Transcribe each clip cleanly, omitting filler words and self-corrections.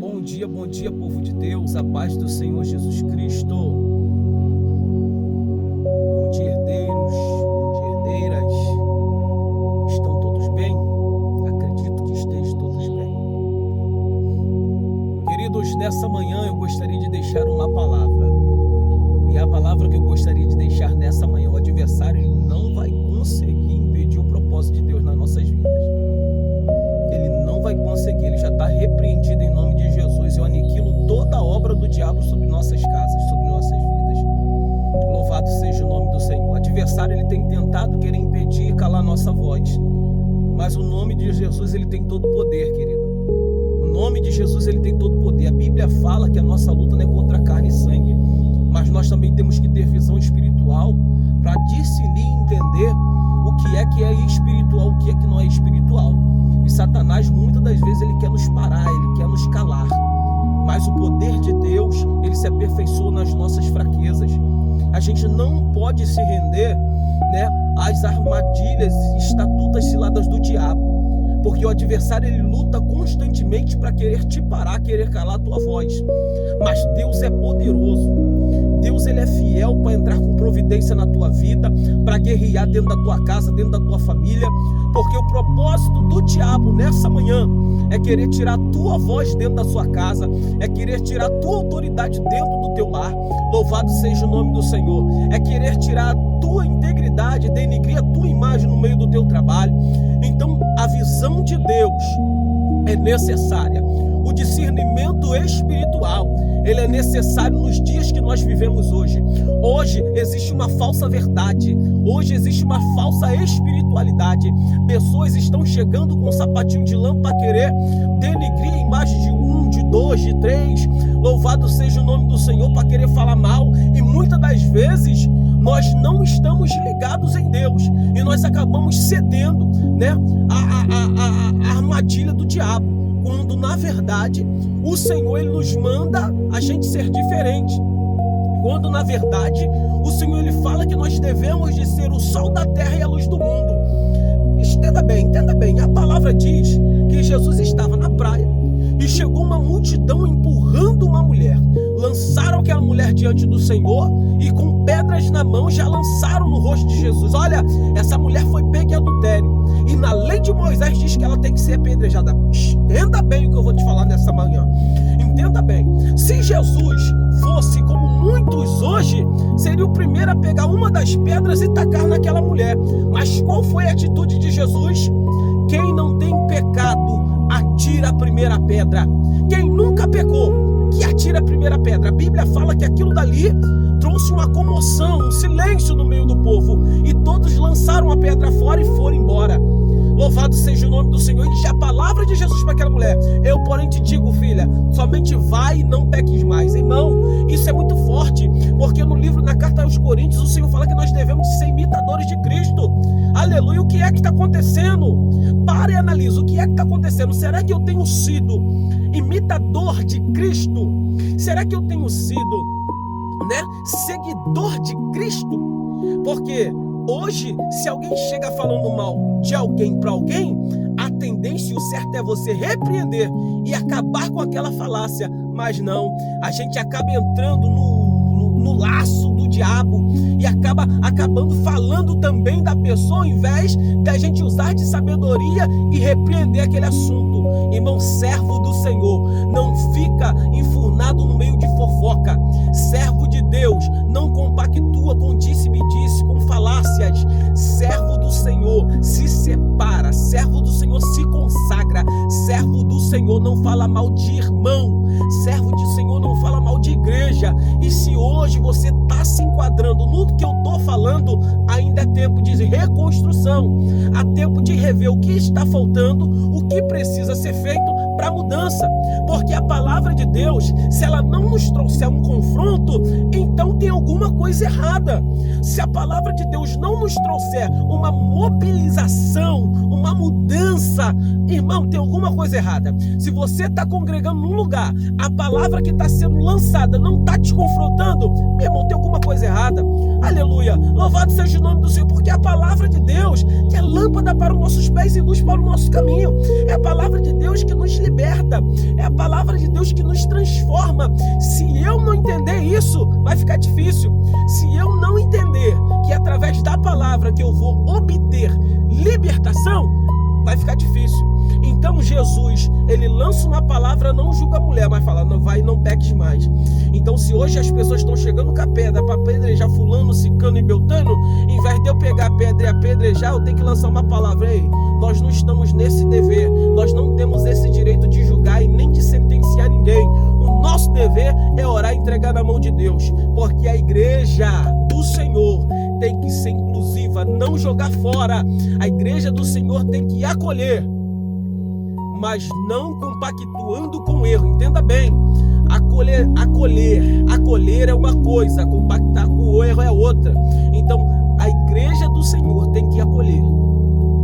Bom dia, povo de Deus, a paz do Senhor Jesus Cristo. Bom dia, herdeiros, bom dia, herdeiras. Estão todos bem? Acredito que estejam todos bem. Queridos, nessa manhã eu gostaria de deixar uma palavra. E a palavra que eu gostaria de deixar nessa manhã, o adversário ele não vai conseguir impedir o propósito de Deus nas nossas vidas. Ele não vai conseguir, ele já está repreendido em nome de Jesus. Eu aniquilo toda a obra do diabo sobre nossas casas, sobre nossas vidas. Louvado seja o nome do Senhor. O adversário ele tem tentado querer impedir e calar nossa voz, mas o nome de Jesus ele tem todo o poder, querido. O nome de Jesus ele tem todo o poder. A Bíblia fala que a nossa luta não é contra carne e sangue, mas nós também temos que ter visão espiritual para discernir e entender o que é espiritual, o que é que não é espiritual. E Satanás muitas das vezes ele quer nos parar, ele quer nos calar, mas o poder de Deus ele se aperfeiçoa nas nossas fraquezas. A gente não pode se render, às armadilhas e estatutas ciladas do diabo, porque o adversário ele luta constantemente para querer te parar, querer calar a tua voz. Mas Deus é poderoso, Deus ele é fiel para entrar com providência na tua vida, para guerrear dentro da tua casa, dentro da tua família, porque o propósito do diabo nessa manhã é querer tirar a tua voz dentro da sua casa, é querer tirar a tua autoridade dentro do teu lar. Louvado seja o nome do Senhor. É querer tirar a tua integridade, denegrir a tua imagem no meio do teu trabalho. Então a visão de Deus é necessária. O discernimento espiritual ele é necessário nos dias que nós vivemos hoje. Hoje existe uma falsa verdade, hoje existe uma falsa espiritualidade. Pessoas estão chegando com um sapatinho de lã para querer denegrir a imagem de um, de dois, de três. Louvado seja o nome do Senhor, para querer falar mal. E muitas das vezes nós não estamos ligados em Deus e nós acabamos cedendo, a armadilha do diabo, quando na verdade o Senhor ele nos manda a gente ser diferente. Quando na verdade o Senhor ele fala que nós devemos de ser o sol da terra e a luz do mundo. Entenda bem, a palavra diz que Jesus estava na praia e chegou uma multidão empurrando uma mulher. Lançaram aquela mulher diante do Senhor e com pedras na mão já lançaram no rosto de Jesus. Olha, essa mulher foi pega em adultério e na lei de Moisés diz que ela tem que ser apedrejada. Entenda bem o que eu vou te falar nessa manhã. Entenda bem, se Jesus fosse como muitos hoje, seria o primeiro a pegar uma das pedras e tacar naquela mulher. Mas qual foi a atitude de Jesus? Quem não tem pecado, atira a primeira pedra. Quem nunca pecou, que atira a primeira pedra. A Bíblia fala que aquilo dali trouxe uma comoção, um silêncio no meio do povo, e todos lançaram a pedra fora e foram embora. Louvado seja o nome do Senhor. E a palavra de Jesus para aquela mulher: eu porém te digo, filha, somente vai e não peques mais. Irmão, isso é muito forte, porque no livro, na carta aos Coríntios, o Senhor fala que nós devemos ser imitadores de Cristo. Aleluia. O que é que está acontecendo? Para e analisa, o que é que está acontecendo? Será que eu tenho sido imitador de Cristo? Será que eu tenho sido, seguidor de Cristo? Porque hoje, se alguém chega falando mal de alguém para alguém, a tendência e o certo é você repreender e acabar com aquela falácia. Mas não, a gente acaba entrando no laço do diabo e acabando falando também da pessoa, ao invés da gente usar de sabedoria e repreender aquele assunto. Irmão, servo do Senhor não fica enfurnado no meio de fofoca. Servo de Deus não compactua com disse-me-disse, com falácias. Servo do Senhor se separa, servo do Senhor se consagra, servo do Senhor não fala mal de irmão, servo do Senhor não fala mal de igreja. E se hoje você está se enquadrando no que eu estou falando, ainda é tempo de reconstrução, há tempo de rever o que está faltando, o que precisa ser feito para a mudança. Porque a palavra de Deus, se ela não nos trouxer um confronto, então tem alguma coisa errada. Se a palavra de Deus não nos trouxer uma mobilização, uma mudança, irmão, tem alguma coisa errada. Se você está congregando num lugar, a palavra que está sendo lançada não está te confrontando, meu irmão, tem alguma coisa errada. Aleluia, louvado seja o nome do Senhor, porque a palavra de Deus que é lâmpada para os nossos pés e luz para o nosso caminho. É a palavra de Deus que nos libera liberta, é a palavra de Deus que nos transforma. Se eu não entender isso, vai ficar difícil. Se eu não entender que é através da palavra que eu vou obter libertação, vai ficar difícil. Então Jesus, ele lança uma palavra, não julga a mulher, mas fala, não vai, não peques mais. Então se hoje as pessoas estão chegando com a pedra para apedrejar fulano, cicano e beltano, em vez de eu pegar a pedra e apedrejar, eu tenho que lançar uma palavra. Ei, nós não estamos nesse dever, nós não temos esse direito de julgar e nem de sentenciar ninguém. O nosso dever é orar e entregar na mão de Deus, porque a igreja do Senhor tem que ser inclusiva, não jogar fora. A igreja do Senhor tem que acolher, mas não compactuando com o erro. Entenda bem, acolher é uma coisa, compactar com o erro é outra. Então a igreja do Senhor tem que acolher.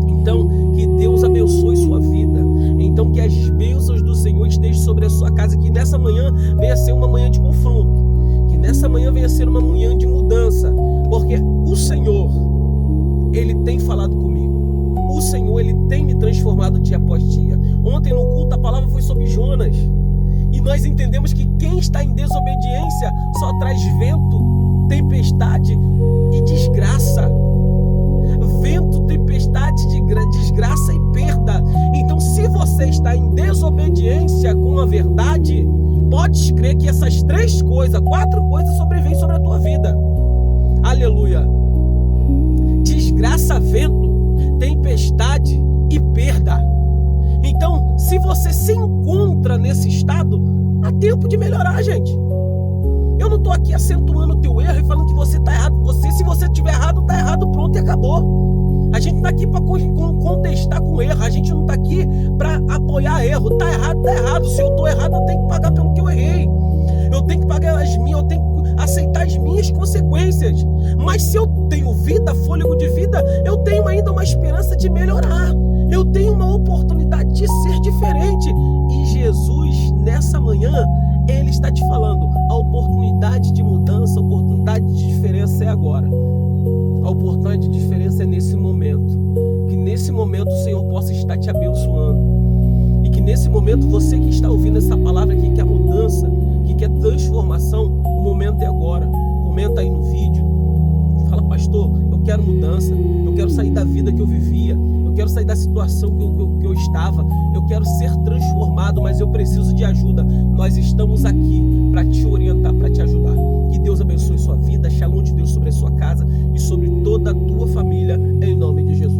Então que Deus abençoe sua vida. Então que as bênçãos do Senhor estejam sobre a sua casa, que nessa manhã venha ser uma manhã de confronto, que nessa manhã venha ser uma manhã de mudança, porque o Senhor, ele tem falado comigo. O Senhor, ele tem me transformado dia após dia. Ontem no culto a palavra foi sobre Jonas, e nós entendemos que quem está em desobediência só traz vento, tempestade e desgraça. Vento, tempestade, desgraça e perda. Então se você está em desobediência com a verdade, podes crer que essas 4 coisas sobrevêm sobre a tua vida. Aleluia. Desgraça, vento, tempestade e perda. Então, se você se encontra nesse estado, há tempo de melhorar, gente. Eu não estou aqui acentuando o teu erro e falando que você está errado. Se você estiver errado, está errado, pronto e acabou. A gente não está aqui para contestar com erro. A gente não está aqui para apoiar erro. Está errado, está errado. Se eu estou errado, eu tenho que pagar pelo que eu errei. Eu tenho que pagar as minhas, eu tenho que aceitar as minhas consequências. Mas se eu tenho vida, fôlego de vida, eu tenho ainda uma esperança de melhorar. Eu tenho uma oportunidade de ser diferente. E Jesus, nessa manhã, ele está te falando, a oportunidade de mudança, a oportunidade de diferença é agora. A oportunidade de diferença é nesse momento. Que nesse momento o Senhor possa estar te abençoando. E que nesse momento você que está ouvindo essa palavra, que quer mudança, que quer transformação, o momento é agora. Comenta aí no vídeo. Fala, pastor, eu quero mudança. Eu quero sair da vida que eu vivia. Eu quero sair da situação que eu estava. Eu quero ser transformado, mas eu preciso de ajuda. Nós estamos aqui para te orientar, para te ajudar. Que Deus abençoe sua vida. Shalom de Deus sobre a sua casa e sobre toda a tua família, em nome de Jesus.